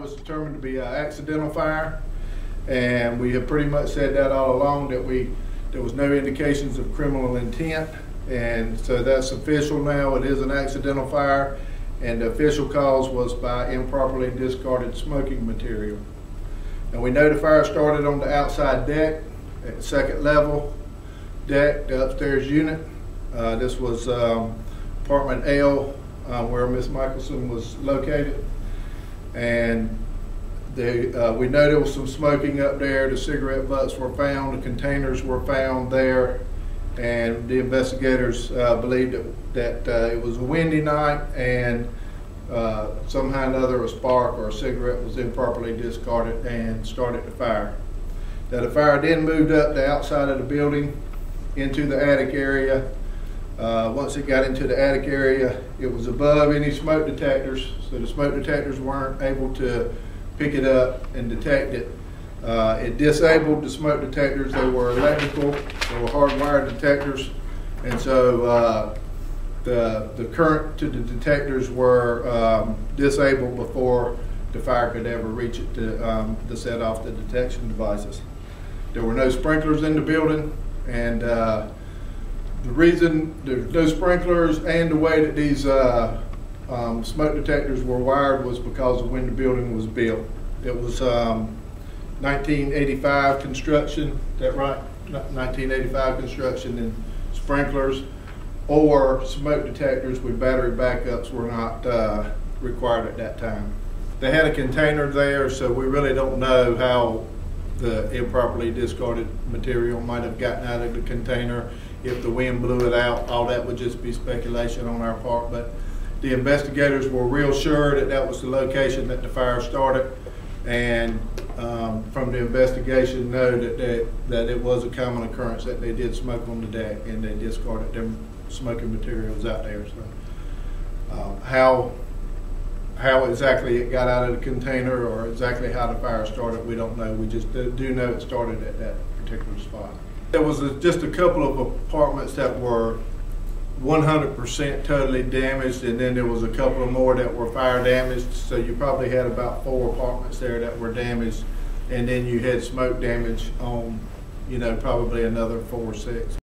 was determined to be an accidental fire, and we have pretty much said that all along, that there was no indications of criminal intent, and so that's official now. It is an accidental fire, and the official cause was by improperly discarded smoking material. And we know the fire started on the outside deck at the second level deck, the upstairs unit. This was apartment L, where Miss Michelson was located. And we know there was some smoking up there. The cigarette butts were found, the containers were found there, and the investigators believed that it was a windy night, and somehow or another a spark or a cigarette was improperly discarded and started the fire. Now the fire then moved up the outside of the building into the attic area. Once it got into the attic area, it was above any smoke detectors, so the smoke detectors weren't able to pick it up and detect it. It disabled the smoke detectors. They were electrical, they were hardwired detectors, and so the current to the detectors were disabled before the fire could ever reach it to set off the detection devices. There were no sprinklers in the building, and the reason there's no sprinklers and the way that these smoke detectors were wired was because of when the building was built. It was 1985 construction, is that right? 1985 construction, and sprinklers or smoke detectors with battery backups were not required at that time. They had a container there, so we really don't know how the improperly discarded material might have gotten out of the container. If the wind blew it out, all that would just be speculation on our part, but the investigators were real sure that that was the location that the fire started, and from the investigation know that it was a common occurrence that they did smoke on the deck and they discarded them smoking materials out there. So how exactly it got out of the container or exactly how the fire started, we don't know. We just do know it started at that particular spot. There was just a couple of apartments that were 100% totally damaged, and then there was a couple of more that were fire damaged. So you probably had about 4 apartments there that were damaged, and then you had smoke damage on, probably another 4 or 6.